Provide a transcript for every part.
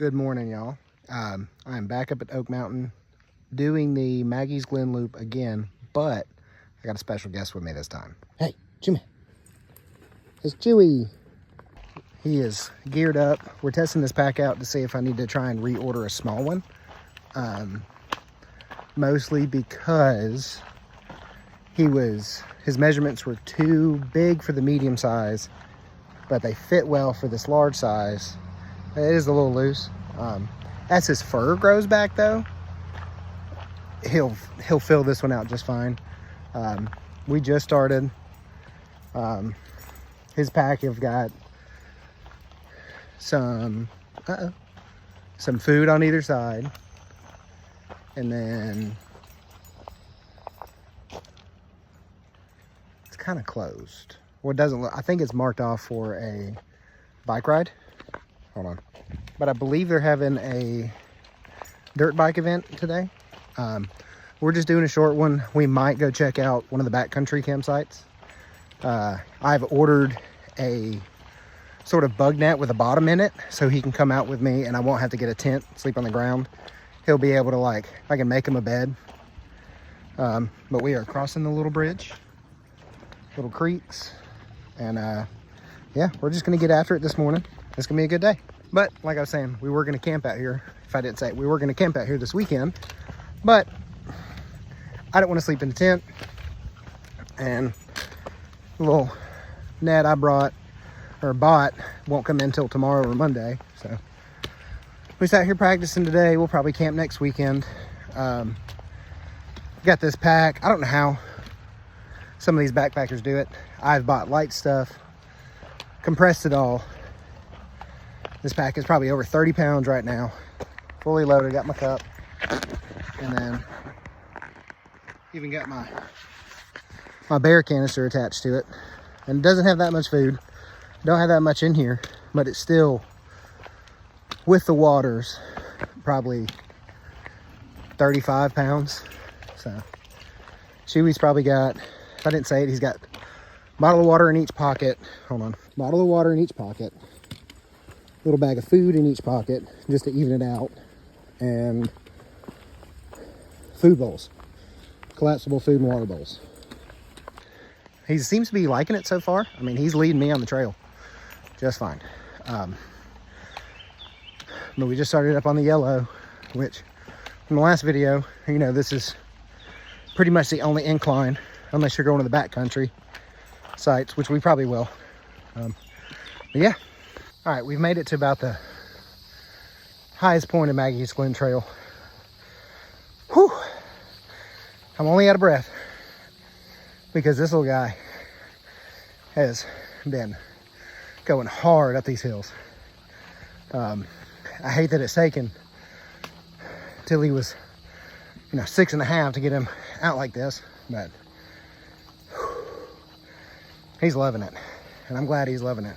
Good morning, y'all. I'm back up at Oak Mountain doing the Maggie's Glen Loop again, but I got a special guest with me this time. Hey, Jimmy. It's Chewie. He is geared up. We're testing this pack out to see if I need to try and reorder a small one. Mostly because his measurements were too big for the medium size, but they fit well for this large size. It is a little loose. As his fur grows back, though, he'll fill this one out just fine. We just started. His pack have got some food on either side, and then it's kind of closed. Well, it doesn't look. I think it's marked off for a bike ride. Hold on. But I believe they're having a dirt bike event today. We're just doing a short one. We might go check out one of the backcountry campsites. I've ordered a sort of bug net with a bottom in it, so he can come out with me and I won't have to get a tent, sleep on the ground. He'll be able to, I can make him a bed. But we are crossing the little bridge, little creeks, and yeah, we're just gonna get after it this morning. It's gonna be a good day. But like I was saying, we were gonna camp out here. If I didn't say it, we were gonna camp out here this weekend, but I don't want to sleep in the tent. And the little net I bought won't come in until tomorrow or Monday. So we sat here practicing today. We'll probably camp next weekend. Got this pack. I don't know how some of these backpackers do it. I've bought light stuff, compressed it all. This pack is probably over 30 pounds right now. Fully loaded, got my cup. And then even got my bear canister attached to it. And it doesn't have that much food. Don't have that much in here, but it's still, with the waters, probably 35 pounds. So Chewie's probably got, if I didn't say it, he's got a bottle of water in each pocket. Hold on. Bottle of water in each pocket. Little bag of food in each pocket just to even it out, and food bowls, collapsible food and water bowls. He seems to be liking it so far. I mean, he's leading me on the trail just fine. But we just started up on the yellow, which from the last video, you know, this is pretty much the only incline unless you're going to the backcountry sites, which we probably will. But yeah. All right, we've made it to about the highest point of Maggie's Glen Trail. Whew! I'm only out of breath because this little guy has been going hard up these hills. I hate that it's taken till he was, 6.5 to get him out like this, but he's loving it, and I'm glad he's loving it.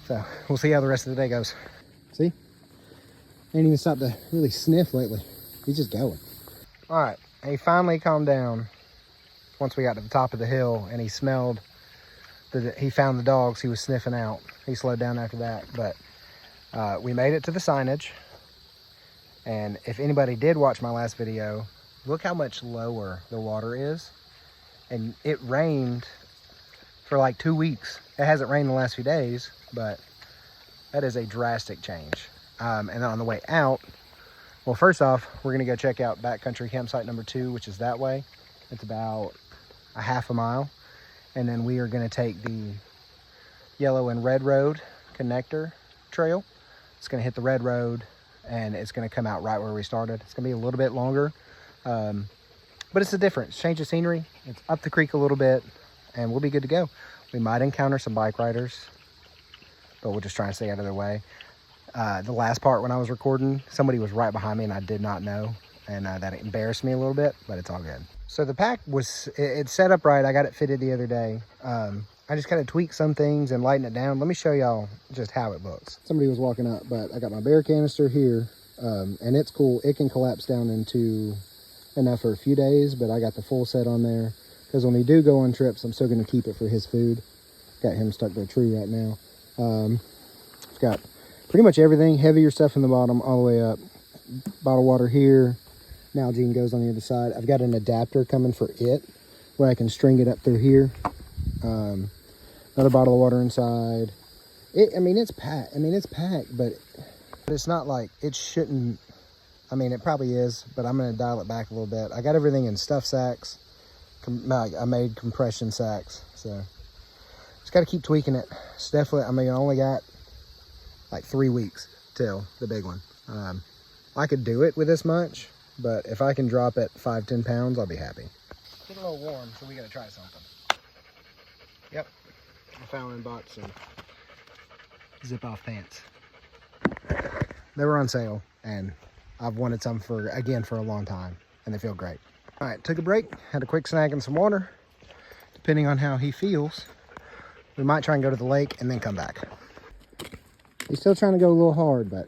So we'll see how the rest of the day goes. See? Ain't even stopped to really sniff lately. He's just going. All right, he finally calmed down once we got to the top of the hill, and he smelled he found the dogs he was sniffing out. He slowed down after that, but we made it to the signage. And if anybody did watch my last video, look how much lower the water is. And it rained for like 2 weeks. It hasn't rained the last few days, but that is a drastic change. And then on the way out, well, first off, we're gonna go check out backcountry campsite number 2, which is that way. It's about a half a mile. And then we are gonna take the yellow and red road connector trail. It's gonna hit the red road and it's gonna come out right where we started. It's gonna be a little bit longer, but it's a difference. Change of scenery. It's up the creek a little bit and we'll be good to go. We might encounter some bike riders, but we'll just try and stay out of their way. The last part when I was recording, somebody was right behind me and I did not know. And that embarrassed me a little bit, but it's all good. So the pack it's set up right. I got it fitted the other day. I just kind of tweaked some things and lighten it down. Let me show y'all just how it looks. Somebody was walking up, but I got my bear canister here, and it's cool. It can collapse down into enough for a few days, but I got the full set on there because when we do go on trips, I'm still going to keep it for his food. Got him stuck to a tree right now. I've got pretty much everything, heavier stuff in the bottom all the way up. Bottled water here. Nalgene goes on the other side. I've got an adapter coming for it where I can string it up through here. Another bottle of water inside. I mean, it's packed. But it's not like it shouldn't. I mean, it probably is, but I'm going to dial it back a little bit. I got everything in stuff sacks. I made compression sacks, so just got to keep tweaking it. It's definitely, I mean, I only got like 3 weeks till the big one. I could do it with this much, but if I can drop it 5-10 pounds, I'll be happy. Getting a little warm, so we got to try something. Yep, I found and bought some zip-off pants. They were on sale, and I've wanted some for a long time, and they feel great. All right, took a break, had a quick snack and some water. Depending on how he feels, we might try and go to the lake and then come back. He's still trying to go a little hard, but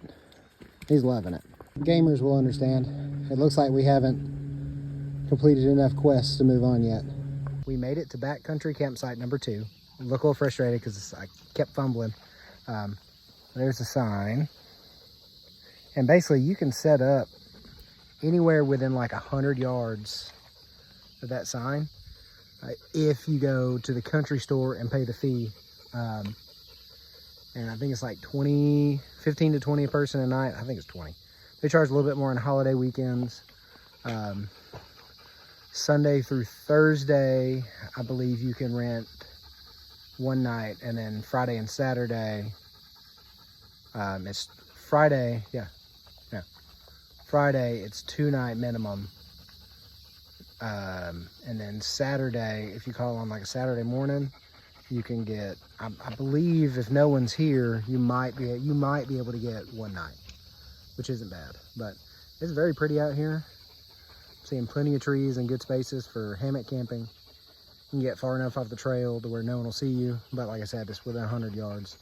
he's loving it. Gamers will understand. It looks like we haven't completed enough quests to move on yet. We made it to backcountry campsite number 2. Look a little frustrated because I kept fumbling. There's the sign. And basically you can set up anywhere within like 100 yards of that sign if you go to the country store and pay the fee. And I think it's like 15 to 20 a person a night. I think it's 20. They charge a little bit more on holiday weekends. Sunday through Thursday, I believe you can rent one night, and then Friday and Saturday, it's Friday, Friday, it's 2-night minimum. And then Saturday, if you call on like a Saturday morning, you can get, I believe if no one's here, you might be able to get 1 night, which isn't bad. But it's very pretty out here. Seeing plenty of trees and good spaces for hammock camping. You can get far enough off the trail to where no one will see you. But like I said, it's within 100 yards.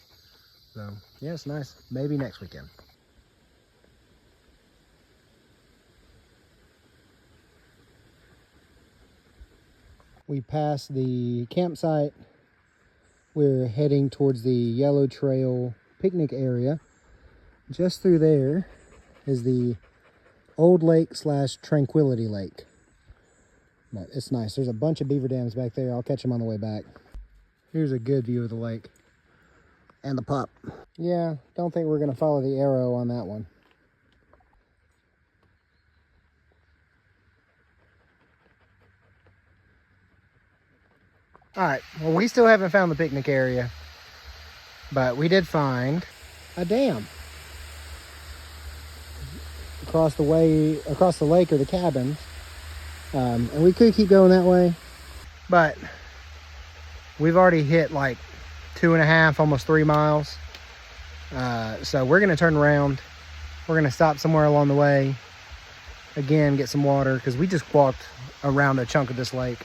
So yeah, it's nice. Maybe next weekend. We passed the campsite. We're heading towards the Yellow Trail picnic area. Just through there is the Old Lake / Tranquility Lake. But it's nice. There's a bunch of beaver dams back there. I'll catch them on the way back. Here's a good view of the lake and the pup. Yeah, don't think we're going to follow the arrow on that one. All right, well, we still haven't found the picnic area, but we did find a dam. Across the lake are the cabins. And we could keep going that way, but we've already hit like 2.5, almost 3 miles. So we're going to turn around. We're going to stop somewhere along the way. Again, get some water because we just walked around a chunk of this lake.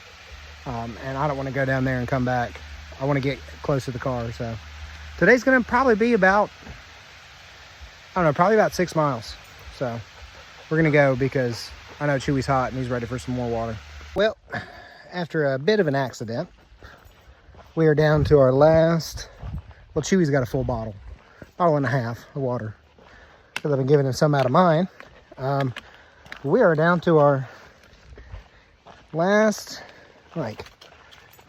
And I don't want to go down there and come back. I want to get close to the car. So today's going to probably be about, I don't know, probably about 6 miles. So we're going to go because I know Chewie's hot and he's ready for some more water. Well, after a bit of an accident, we are down to our last, well, Chewie's got a full bottle and a half of water because I've been giving him some out of mine. We are down to our last, like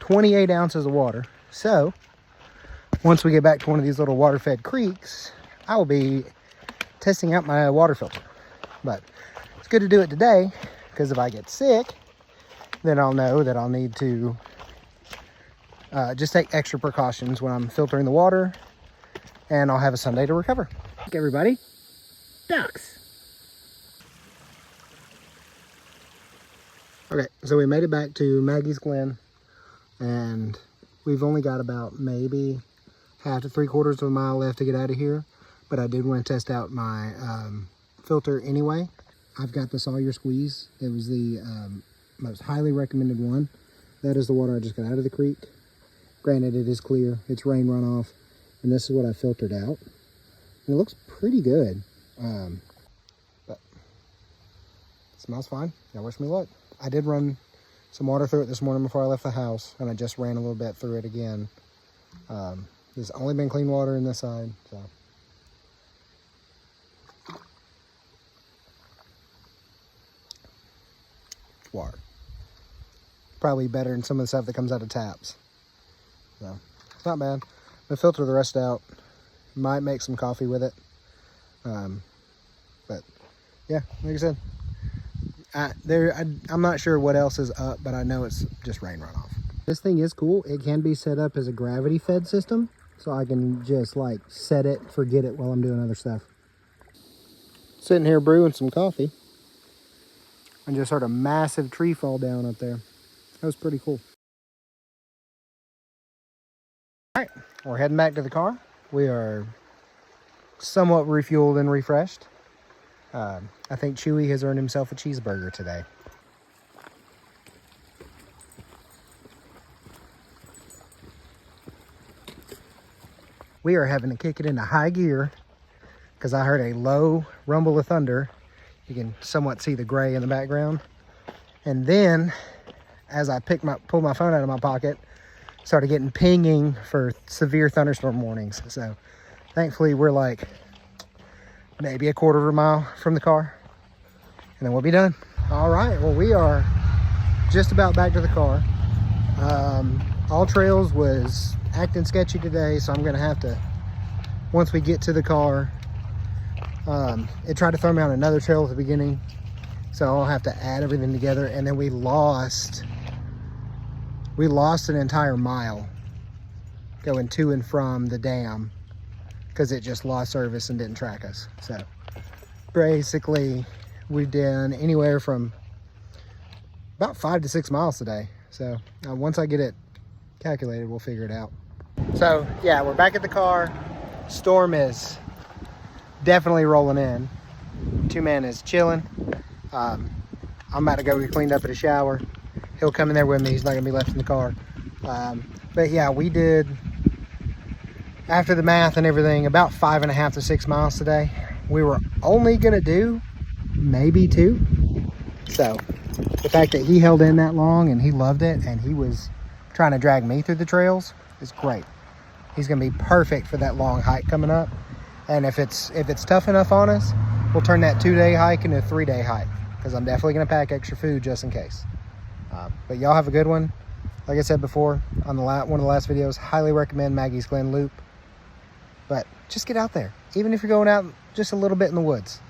28 ounces of water. So once we get back to one of these little water-fed creeks, I will be testing out my water filter. But it's good to do it today because if I get sick, then I'll know that I'll need to just take extra precautions when I'm filtering the water, and I'll have a Sunday to recover. Okay, everybody, ducks. Okay, so we made it back to Maggie's Glen, and we've only got about maybe 1/2 to 3/4 of a mile left to get out of here, but I did want to test out my filter anyway. I've got the Sawyer Squeeze. It was the most highly recommended one. That is the water I just got out of the creek. Granted, it is clear. It's rain runoff, and this is what I filtered out. And it looks pretty good, but it smells fine. Now wish me luck. I did run some water through it this morning before I left the house, and I just ran a little bit through it again. There's only been clean water in this side, so water. Probably better than some of the stuff that comes out of taps. So it's not bad. I'm gonna filter the rest out. Might make some coffee with it. But yeah, like I said, I'm not sure what else is up, but I know it's just rain runoff. This thing is cool. It can be set up as a gravity fed system, so I can just like set it, forget it while I'm doing other stuff. Sitting here brewing some coffee and just heard a massive tree fall down up there. That was pretty cool. All right, we're heading back to the car. We are somewhat refueled and refreshed. I think Chewie has earned himself a cheeseburger today. We are having to kick it into high gear because I heard a low rumble of thunder. You can somewhat see the gray in the background. And then, as I pulled my phone out of my pocket, started getting pinging for severe thunderstorm warnings. So, thankfully, we're like maybe a quarter of a mile from the car, and then we'll be done. All right, well, we are just about back to the car. All Trails was acting sketchy today, so I'm gonna have to, once we get to the car, it tried to throw me on another trail at the beginning, so I'll have to add everything together. And then we lost an entire mile going to and from the dam because it just lost service and didn't track us. So basically we've done anywhere from about 5 to 6 miles today. So once I get it calculated, we'll figure it out. So yeah, we're back at the car. Storm is definitely rolling in. Two-man is chilling. I'm about to go get cleaned up at a shower. He'll come in there with me. He's not gonna be left in the car. But yeah, we did, after the math and everything, about 5.5 to 6 miles today. We were only gonna do maybe 2. So the fact that he held in that long and he loved it and he was trying to drag me through the trails is great. He's gonna be perfect for that long hike coming up. And if it's tough enough on us, we'll turn that 2-day hike into a 3-day hike, because I'm definitely gonna pack extra food just in case. But y'all have a good one. Like I said before on one of the last videos, highly recommend Maggie's Glen Loop. But just get out there, even if you're going out just a little bit in the woods,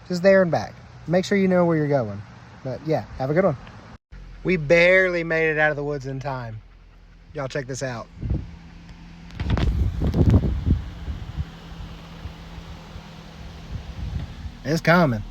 just there and back. Make sure you know where you're going. But yeah, have a good one. We barely made it out of the woods in time. Y'all check this out. It's coming.